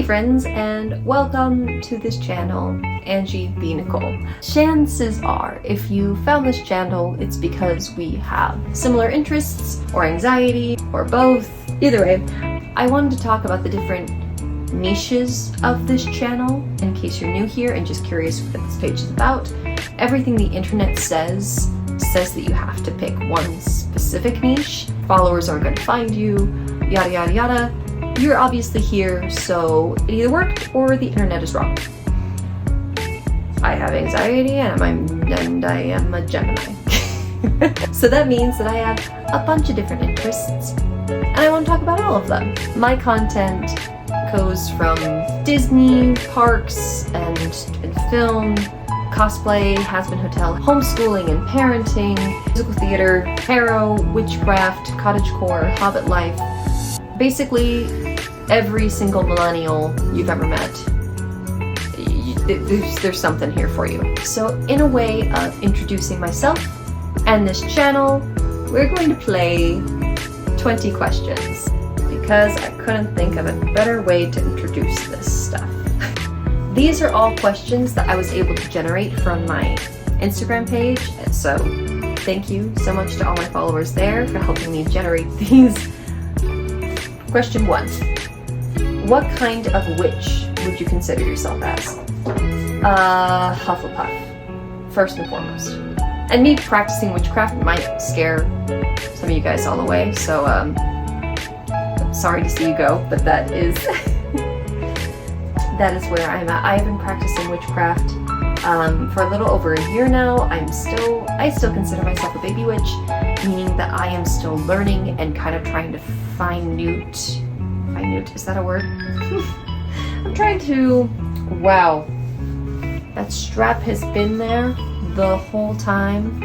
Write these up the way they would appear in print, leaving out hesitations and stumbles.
friends, and welcome to this channel, Angie the Nicole. Chances are, if you found this channel, it's because we have similar interests, or anxiety, or both. Either way, I wanted to talk about the different niches of this channel, in case you're new here and just curious what this page is about. Everything the internet says that you have to pick one specific niche. Followers aren't going to find you, yada yada yada. You're obviously here, so it either worked or the internet is wrong. I have anxiety and I am a Gemini. So that means that I have a bunch of different interests and I want to talk about all of them. My content goes from Disney, parks, and film, cosplay, has-been hotel, homeschooling and parenting, musical theater, tarot, witchcraft, cottagecore, hobbit life. Basically, every single millennial you've ever met, there's something here for you. So in a way of introducing myself and this channel, we're going to play 20 questions because I couldn't think of a better way to introduce this stuff. These are all questions that I was able to generate from my Instagram page, and so thank you so much to all my followers there for helping me generate these. Question 1. What kind of witch would you consider yourself as? Hufflepuff, first and foremost. And me practicing witchcraft might scare some of you guys all away, so I'm sorry to see you go, but that is that is where I'm at. I've been practicing witchcraft for a little over a year now. I still consider myself a baby witch, meaning that I am still learning and kind of trying to fine-newt, is that a word? I'm trying to, wow, that strap has been there the whole time.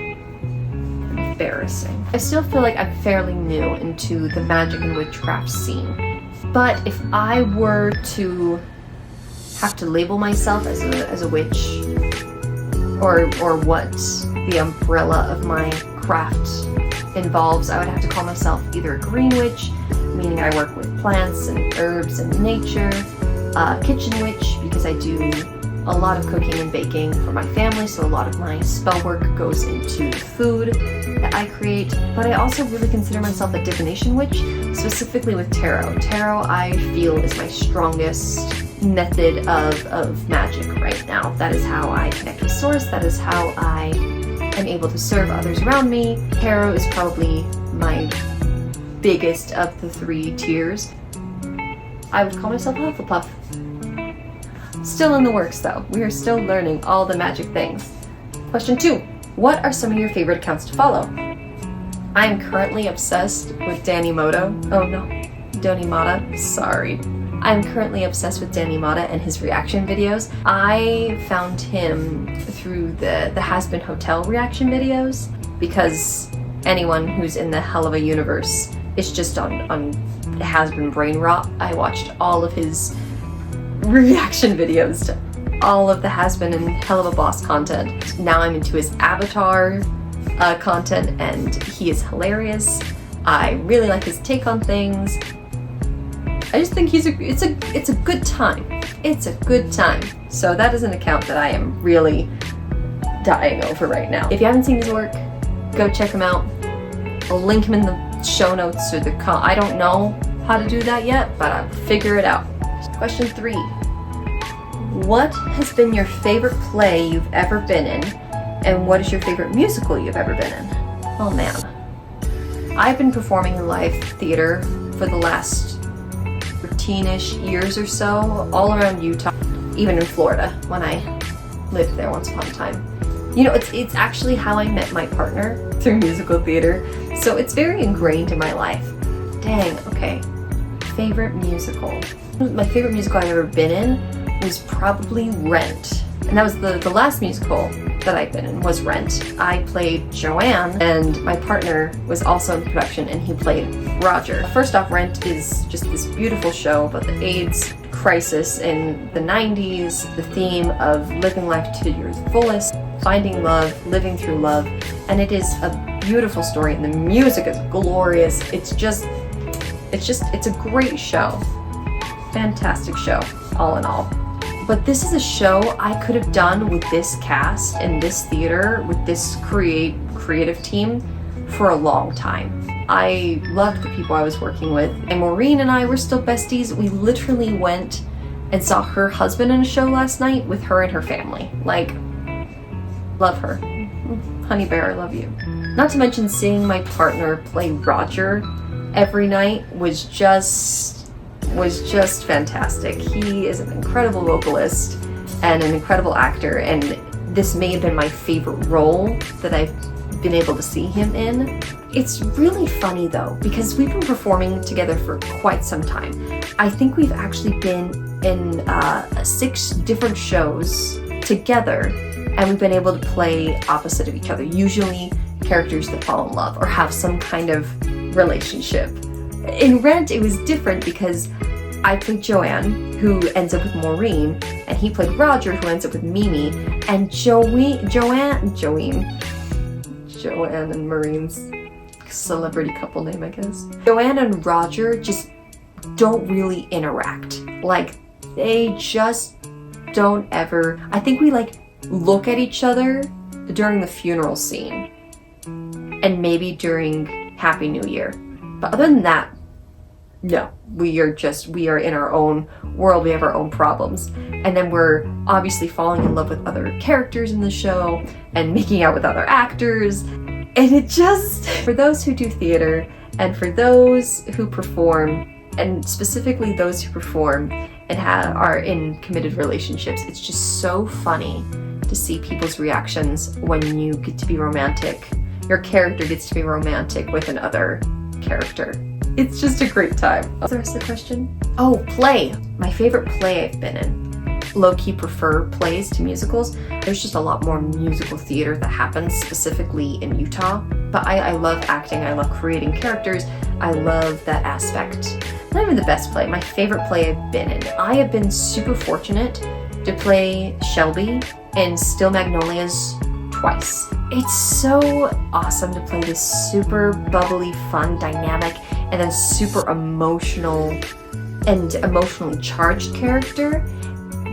Embarrassing. I still feel like I'm fairly new into the magic and witchcraft scene, but if I were to have to label myself as a witch, or what the umbrella of my craft involves, I would have to call myself either a green witch, meaning I work with plants and herbs and nature, kitchen witch, because I do a lot of cooking and baking for my family, so a lot of my spell work goes into the food that I create. But I also really consider myself a divination witch, specifically with tarot. Tarot, I feel, is my strongest method of magic right now. That is how I connect with source. That is how I am able to serve others around me. Tarot is probably my biggest of the 3 tiers. I would call myself a Hufflepuff. Still in the works though. We are still learning all the magic things. Question 2. What are some of your favorite accounts to follow? I am currently obsessed with Danny Moto. Oh no, Donny Mata. Sorry. I'm currently obsessed with Danny Mata and his reaction videos. I found him through the Has-Been Hotel reaction videos because anyone who's in the hell of a universe is just on Has-Been brain rot. I watched all of his reaction videos to all of the Has-Been and Hell of a Boss content. Now I'm into his Avatar content and he is hilarious. I really like his take on things. I just think it's a good time. It's a good time. So that is an account that I am really dying over right now. If you haven't seen his work, go check him out. I'll link him in the show notes or I don't know how to do that yet, but I'll figure it out. Question 3. What has been your favorite play you've ever been in, and what is your favorite musical you've ever been in? Oh man. I've been performing in live theater for the last 13-ish years or so, all around Utah, even in Florida when I lived there once upon a time. You know, it's actually how I met my partner, through musical theater, so it's very ingrained in my life. Dang, okay. Favorite musical. My favorite musical I've ever been in was probably Rent. And that was the last musical that I've been in was Rent. I played Joanne, and my partner was also in the production, and he played Roger. First off, Rent is just this beautiful show about the AIDS crisis in the 90s, the theme of living life to your fullest, finding love, living through love, and it is a beautiful story, and the music is glorious. It's a great show. Fantastic show. all in all. But this is a show I could have done with this cast and this theater, with this creative team for a long time. I loved the people I was working with, and Maureen and I were still besties. We literally went and saw her husband in a show last night with her and her family. Like, love her. Honey bear, I love you. Not to mention seeing my partner play Roger every night was just fantastic. He is an incredible vocalist and an incredible actor, and this may have been my favorite role that I've been able to see him in. It's really funny though, because we've been performing together for quite some time. I think we've actually been in 6 different shows together, and we've been able to play opposite of each other, usually characters that fall in love or have some kind of relationship. In Rent, it was different because I played Joanne, who ends up with Maureen, and he played Roger, who ends up with Mimi, and Joanne and Maureen's celebrity couple name, I guess. Joanne and Roger just don't really interact. Like, they just don't ever. I think we like look at each other during the funeral scene and maybe during Happy New Year. But other than that, no, we are in our own world. We have our own problems. And then we're obviously falling in love with other characters in the show and making out with other actors. And it just, for those who do theater and for those who perform, and specifically those who perform and are in committed relationships, it's just so funny to see people's reactions when you get to be romantic. Your character gets to be romantic with another character. It's just a great time. What's the rest of the question? Oh, play. My favorite play I've been in. Low-key prefer plays to musicals. There's just a lot more musical theater that happens specifically in Utah. But I love acting. I love creating characters. I love that aspect. Not even the best play. My favorite play I've been in. I have been super fortunate to play Shelby in Still Magnolias twice. It's so awesome to play this super bubbly, fun, dynamic, and then super emotional and emotionally charged character.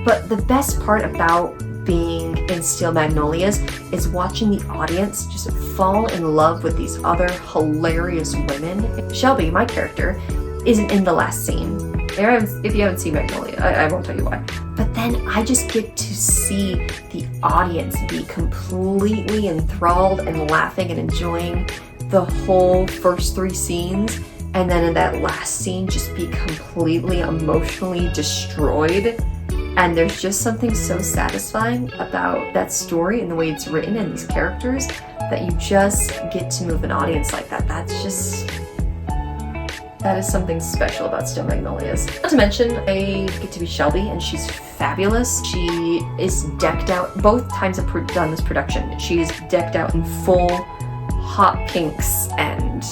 But the best part about being in Steel Magnolias is watching the audience just fall in love with these other hilarious women. Shelby, my character, isn't in the last scene. If you haven't seen Magnolia, I won't tell you why. But then I just get to see the audience be completely enthralled and laughing and enjoying the whole first 3 scenes. And then in that last scene, just be completely emotionally destroyed. And there's just something so satisfying about that story and the way it's written and these characters that you just get to move an audience like that. That is something special about Still Magnolias. Not to mention, I get to be Shelby, and she's fabulous. She is decked out, both times I've done this production, she is decked out in full hot pinks and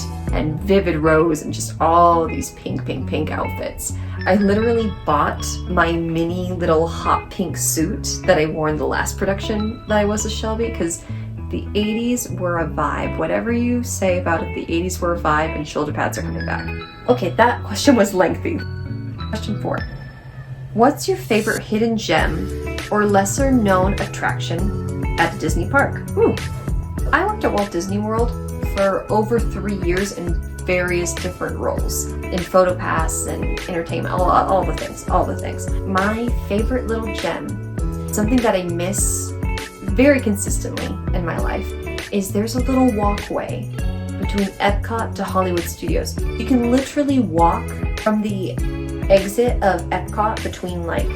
vivid rose and just all these pink outfits. I literally bought my mini little hot pink suit that I wore in the last production that I was a Shelby, because the 80s were a vibe. Whatever you say about it, the 80s were a vibe, and shoulder pads are coming back. Okay, that question was lengthy. Question 4. What's your favorite hidden gem or lesser known attraction at the Disney park? I worked at Walt Disney World for over 3 years in various different roles. In PhotoPass and entertainment, all the things. My favorite little gem, something that I miss very consistently in my life, is there's a little walkway between Epcot to Hollywood Studios. You can literally walk from the exit of Epcot between like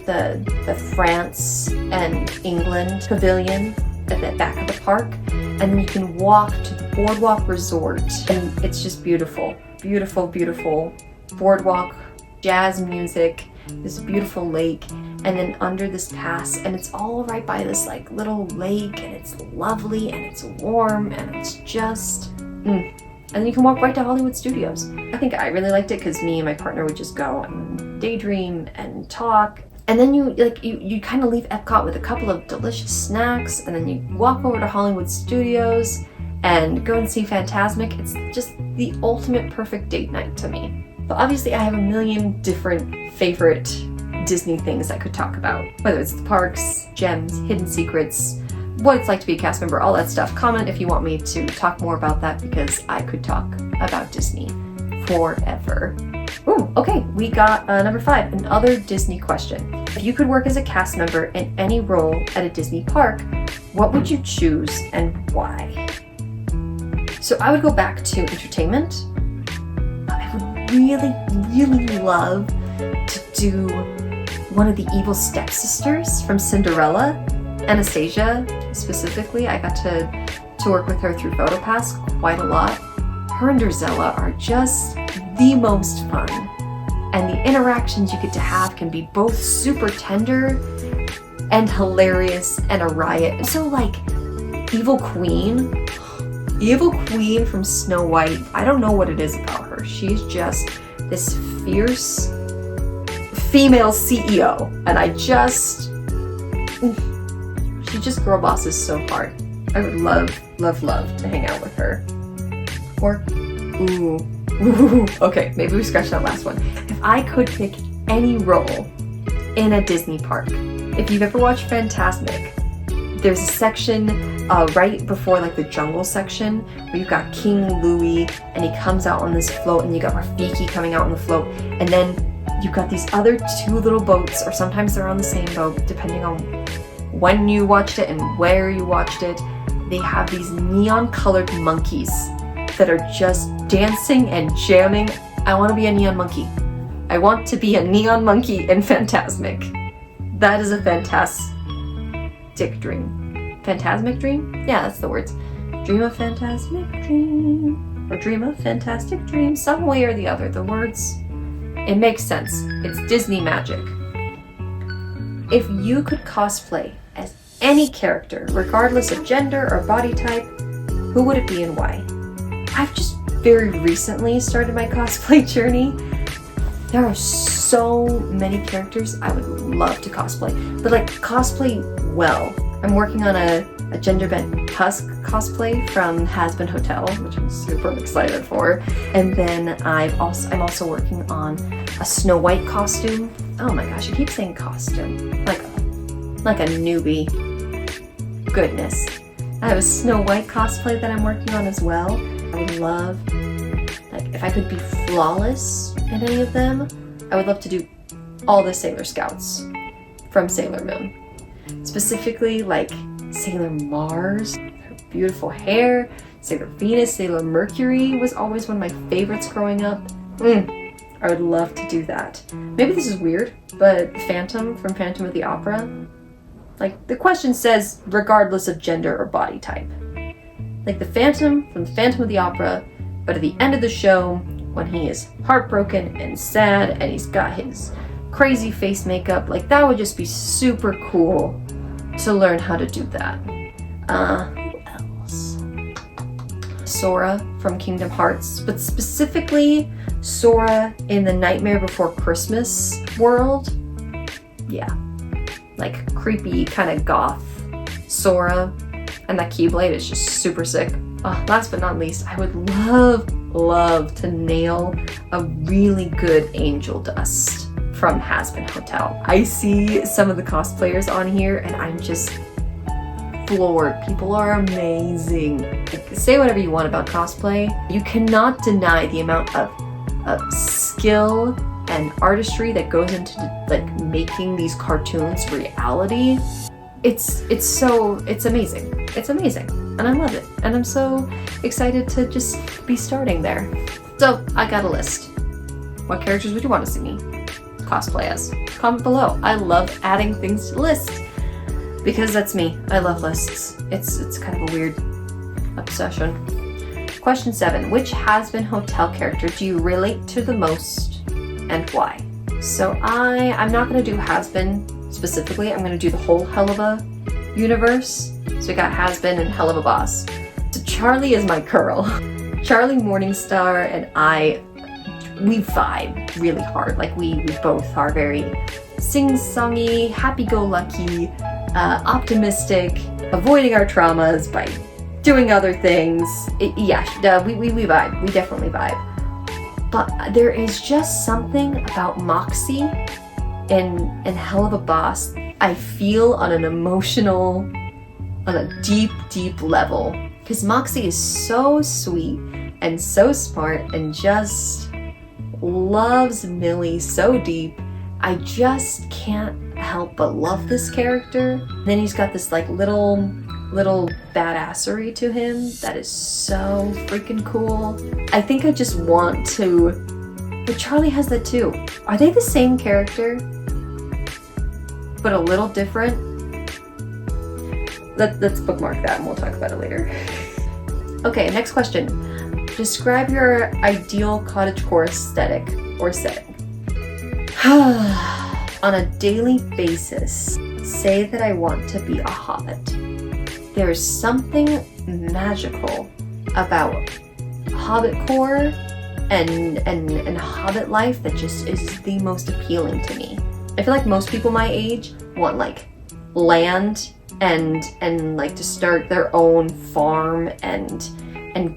the France and England pavilion at the back of the park, and then you can walk to the Boardwalk Resort, and it's just beautiful, beautiful, beautiful boardwalk, jazz music, this beautiful lake, and then under this pass, and it's all right by this like little lake, and it's lovely and it's warm and it's just and then you can walk right to Hollywood Studios. I think I really liked it because me and my partner would just go and daydream and talk, and then you kind of leave Epcot with a couple of delicious snacks, and then you walk over to Hollywood Studios and go and see Fantasmic. It's just the ultimate perfect date night to me. But obviously I have a million different favorite Disney things I could talk about. Whether it's the parks, gems, hidden secrets, what it's like to be a cast member, all that stuff. Comment if you want me to talk more about that, because I could talk about Disney forever. Ooh, okay, we got number 5, another Disney question. If you could work as a cast member in any role at a Disney park, what would you choose and why? So I would go back to entertainment. I would really, really love to do one of the evil stepsisters from Cinderella, Anastasia specifically. I got to work with her through PhotoPass quite a lot. Her and Drizella are just the most fun, and the interactions you get to have can be both super tender and hilarious and a riot. So like Evil Queen from Snow White, I don't know what it is about her. She's just this fierce female CEO, and she just girl bosses so hard. I would love to hang out with her. Or, ooh, okay, maybe we scratch that last one. If I could pick any role in a Disney park, if you've ever watched Fantasmic, there's a section right before like the jungle section where you've got King Louie and he comes out on this float, and you got Rafiki coming out on the float, and then you've got these other 2 little boats, or sometimes they're on the same boat depending on when you watched it and where you watched it. They have these neon colored monkeys that are just dancing and jamming. I want to be a neon monkey. I want to be a neon monkey in Fantasmic. That is a fantastic dream. Fantasmic dream? Yeah, that's the words. Dream a fantasmic dream. Or dream a fantastic dream. Some way or the other. The words, it makes sense. It's Disney magic. If you could cosplay as any character, regardless of gender or body type, who would it be and why? I've just very recently started my cosplay journey. There are so many characters I would love to cosplay, but like cosplay well. I'm working on a gender bent Tusk cosplay from Has Been Hotel, which I'm super excited for. And then I'm also working on a Snow White costume. Oh my gosh, I keep saying costume, like a newbie. Goodness. I have a Snow White cosplay that I'm working on as well. I would love, like, if I could be flawless in any of them, I would love to do all the Sailor Scouts from Sailor Moon. Specifically, like, Sailor Mars, her beautiful hair, Sailor Venus, Sailor Mercury was always one of my favorites growing up. I would love to do that. Maybe this is weird, but Phantom from Phantom of the Opera, like, the question says regardless of gender or body type. Like the Phantom from the Phantom of the Opera, but at the end of the show, when he is heartbroken and sad and he's got his crazy face makeup, like that would just be super cool to learn how to do that. Who else? Sora from Kingdom Hearts, but specifically Sora in the Nightmare Before Christmas world. Yeah, like creepy kind of goth Sora. And that Keyblade is just super sick. Last but not least, I would love to nail a really good Angel Dust from Has Been Hotel. I see some of the cosplayers on here and I'm just floored. People are amazing. Like, say whatever you want about cosplay. You cannot deny the amount of skill and artistry that goes into like making these cartoons reality. It's amazing. It's amazing. And I love it. And I'm so excited to just be starting there. So I got a list. What characters would you want to see me cosplay as? Comment below. I love adding things to the list because that's me. I love lists. It's kind of a weird obsession. Question 7. Which Has Been Hotel character do you relate to the most and why? So I'm not going to do Has Been specifically. I'm going to do the whole Helluva universe. So we got Has Been and Helluva Boss. So Charlie is my girl. Charlie Morningstar and we vibe really hard. Like we both are very sing-songy, happy-go-lucky, optimistic, avoiding our traumas by doing other things. We vibe. We definitely vibe. But there is just something about Moxie and hell of a boss. I feel on an emotional, on a deep, deep level. Because Moxie is so sweet and so smart and just loves Millie so deep. I just can't help but love this character. Then he's got this like little badassery to him that is so freaking cool. I think I just want to, but Charlie has that too. Are they the same character, but a little different? Let's bookmark that and we'll talk about it later. Okay, next question. Describe your ideal cottagecore aesthetic or setting. On a daily basis, say that I want to be a hobbit. There's something magical about hobbitcore and hobbit life that just is the most appealing to me. I feel like most people my age want like land and like to start their own farm and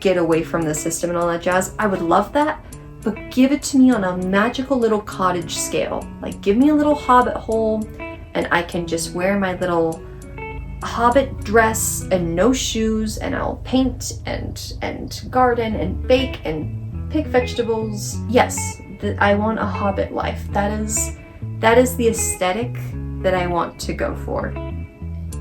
get away from the system and all that jazz. I would love that, but give it to me on a magical little cottage scale. Like give me a little hobbit hole and I can just wear my little hobbit dress and no shoes and I'll paint and garden and bake and pick vegetables. Yes, I want a hobbit life. That is the aesthetic that I want to go for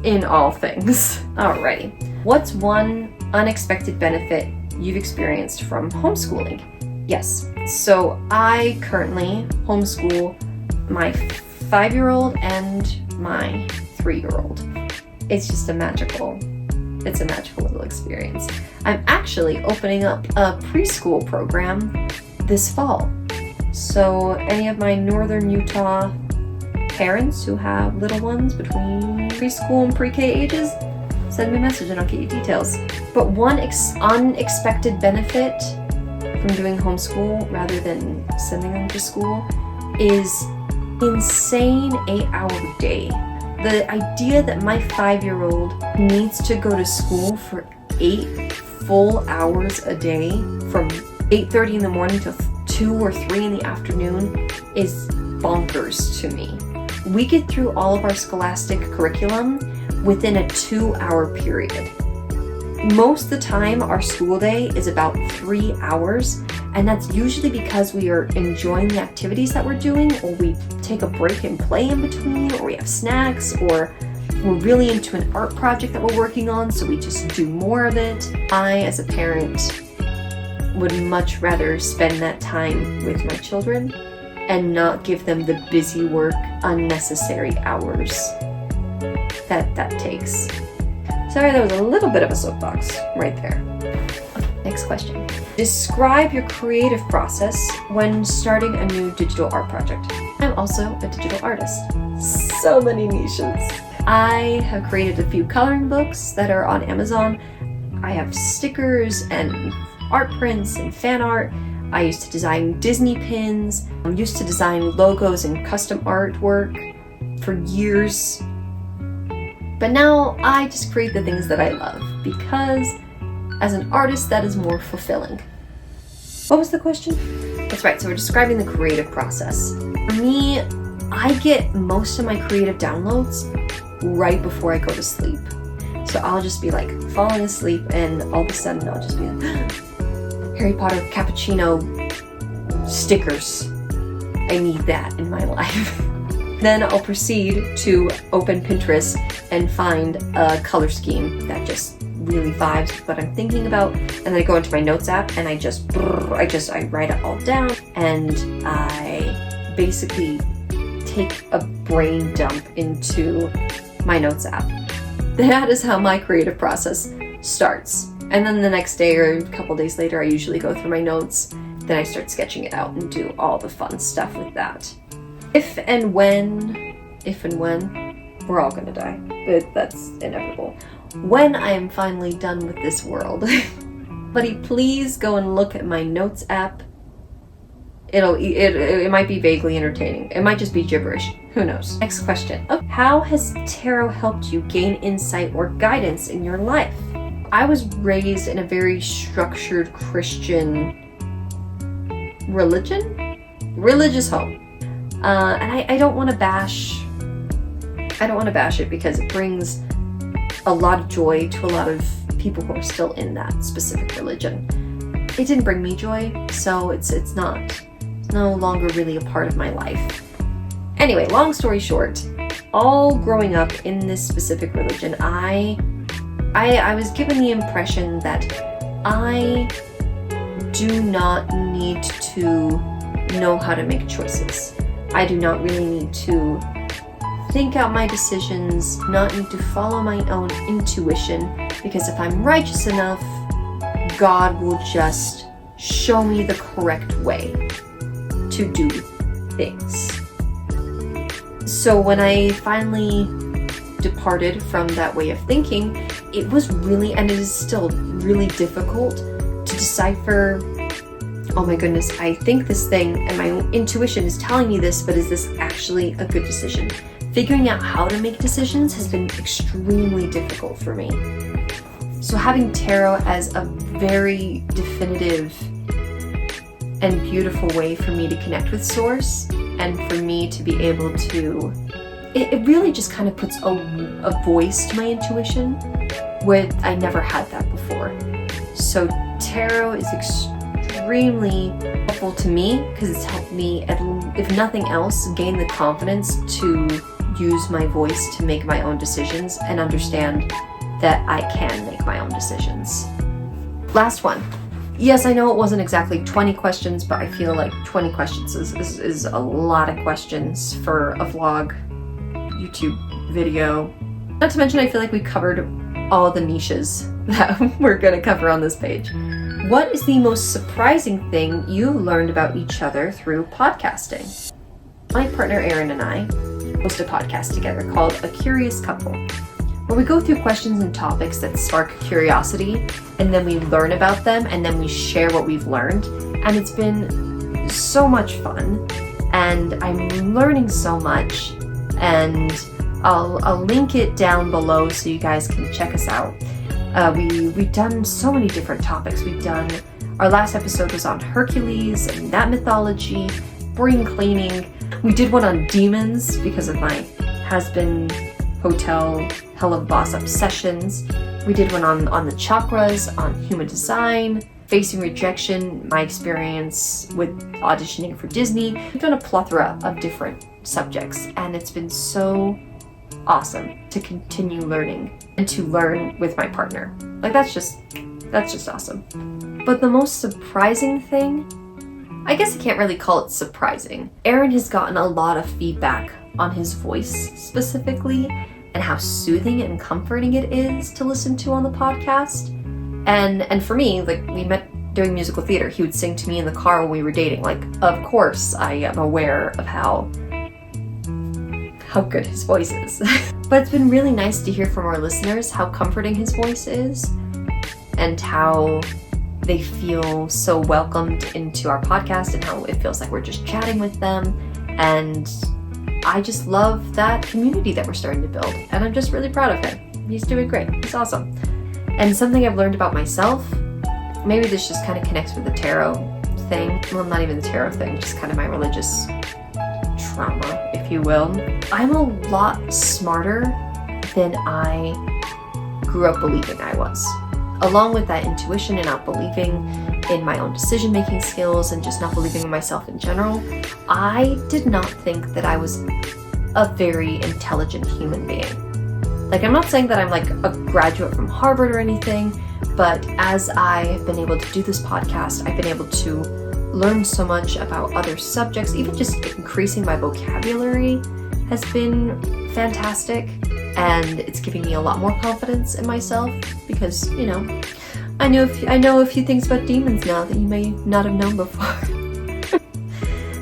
in all things. Alrighty. What's one unexpected benefit you've experienced from homeschooling? Yes, so I currently homeschool my 5-year-old and my 3-year-old. It's just a magical little experience. I'm actually opening up a preschool program this fall. So any of my northern Utah parents who have little ones between preschool and pre-K ages, send me a message and I'll get you details. But one unexpected benefit from doing homeschool rather than sending them to school is insane 8-hour day. The idea that my 5-year-old needs to go to school for 8 full hours a day from 8:30 in the morning to 2 or 3 in the afternoon is bonkers to me. We get through all of our scholastic curriculum within a 2-hour period. Most of the time, our school day is about 3 hours, and that's usually because we are enjoying the activities that we're doing, or we take a break and play in between, or we have snacks, or we're really into an art project that we're working on, so we just do more of it. I, as a parent, would much rather spend that time with my children and not give them the busy work, unnecessary hours that takes. Sorry, that was a little bit of a soapbox right there. Okay, next question. Describe your creative process when starting a new digital art project. I'm also a digital artist. So many niches. I have created a few coloring books that are on Amazon. I have stickers and art prints and fan art. I used to design Disney pins. I used to design logos and custom artwork for years. But now I just create the things that I love because as an artist, that is more fulfilling. What was the question? That's right, so we're describing the creative process. For me, I get most of my creative downloads right before I go to sleep. So I'll just be like falling asleep and all of a sudden I'll just be like, Harry Potter cappuccino stickers. I need that in my life. Then I'll proceed to open Pinterest and find a color scheme that just really vibes with what I'm thinking about. And then I go into my notes app and I write it all down and I basically take a brain dump into my notes app. That is how my creative process starts. And then the next day or a couple days later, I usually go through my notes. Then I start sketching it out and do all the fun stuff with that. If and when, we're all gonna die, but that's inevitable. When I am finally done with this world, buddy, please go and look at my notes app. It might be vaguely entertaining. It might just be gibberish. Who knows? Next question. Okay. How has tarot helped you gain insight or guidance in your life? I was raised in a very structured Christian religious home. And I don't want to bash it because it brings a lot of joy to a lot of people who are still in that specific religion. It didn't bring me joy, so it's no longer really a part of my life. Anyway, long story short, all growing up in this specific religion, I was given the impression that I do not need to know how to make choices. I do not really need to think out my decisions, not need to follow my own intuition, because if I'm righteous enough, God will just show me the correct way to do things. So when I finally departed from that way of thinking, it was really, and it is still really difficult to decipher, oh my goodness, I think this thing and my intuition is telling me this, but is this actually a good decision? Figuring out how to make decisions has been extremely difficult for me. So having tarot as a very definitive and beautiful way for me to connect with Source, and for me to be able to, it really just kind of puts a voice to my intuition where I never had that before. So tarot is extremely helpful to me because it's helped me, if nothing else, gain the confidence to use my voice to make my own decisions and understand that I can make my own decisions. Last one. Yes, I know it wasn't exactly 20 questions, but I feel like 20 questions is a lot of questions for a vlog, YouTube video. Not to mention, I feel like we covered all the niches that we're going to cover on this page. What is the most surprising thing you learned about each other through podcasting? My partner Erin and I host a podcast together called A Curious Couple, where we go through questions and topics that spark curiosity, and then we learn about them, and then we share what we've learned. And it's been so much fun, and I'm learning so much, and I'll link it down below so you guys can check us out. We've done so many different topics. Our last episode was on Hercules and that mythology, spring cleaning. We did one on demons because of my has-been hotel hell of boss obsessions. We did one on the chakras, on human design, facing rejection, my experience with auditioning for Disney. We've done a plethora of different subjects, and it's been so awesome to continue learning and to learn with my partner. Like that's just awesome. But the most surprising thing, I guess I can't really call it surprising. Aaron has gotten a lot of feedback on his voice specifically, and how soothing and comforting it is to listen to on the podcast. And for me, like, we met doing musical theater. He would sing to me in the car when we were dating. Like, of course I am aware of how good his voice is. But it's been really nice to hear from our listeners how comforting his voice is and how they feel so welcomed into our podcast and how it feels like we're just chatting with them. And I just love that community that we're starting to build, and I'm just really proud of him. He's doing great. He's awesome. And something I've learned about myself, maybe this just kind of connects with the tarot thing. Well, not even the tarot thing, just kind of my religious trauma, if you will. I'm a lot smarter than I grew up believing I was. Along with that intuition and not believing in my own decision-making skills and just not believing in myself in general, I did not think that I was a very intelligent human being. Like, I'm not saying that I'm like a graduate from Harvard or anything, but as I have been able to do this podcast, I've been able to learn so much about other subjects. Even just increasing my vocabulary has been fantastic, and it's giving me a lot more confidence in myself because, you know, I know a few things about demons now that you may not have known before.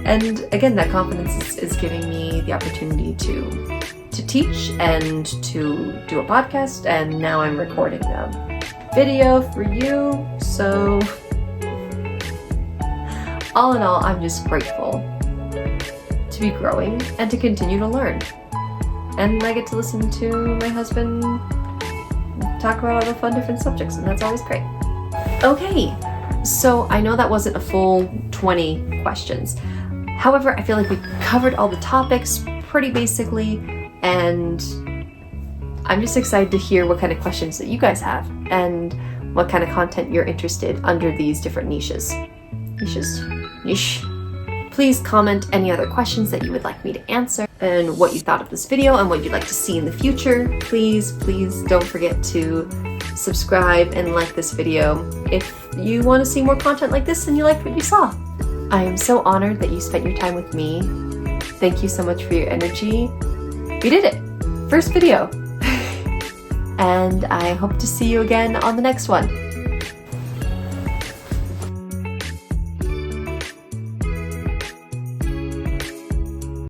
And again, that confidence is giving me the opportunity to teach and to do a podcast, and now I'm recording a video for you. So all in all, I'm just grateful to be growing and to continue to learn. And I get to listen to my husband talk about all the fun different subjects, and that's always great. Okay, so I know that wasn't a full 20 questions. However, I feel like we covered all the topics pretty basically, and I'm just excited to hear what kind of questions that you guys have and what kind of content you're interested under these different niches. Niche. Please comment any other questions that you would like me to answer and what you thought of this video and what you'd like to see in the future. Please don't forget to subscribe and like this video if you want to see more content like this and you liked what you saw. I am so honored that you spent your time with me. Thank you so much for your energy. We did it! First video! And I hope to see you again on the next one.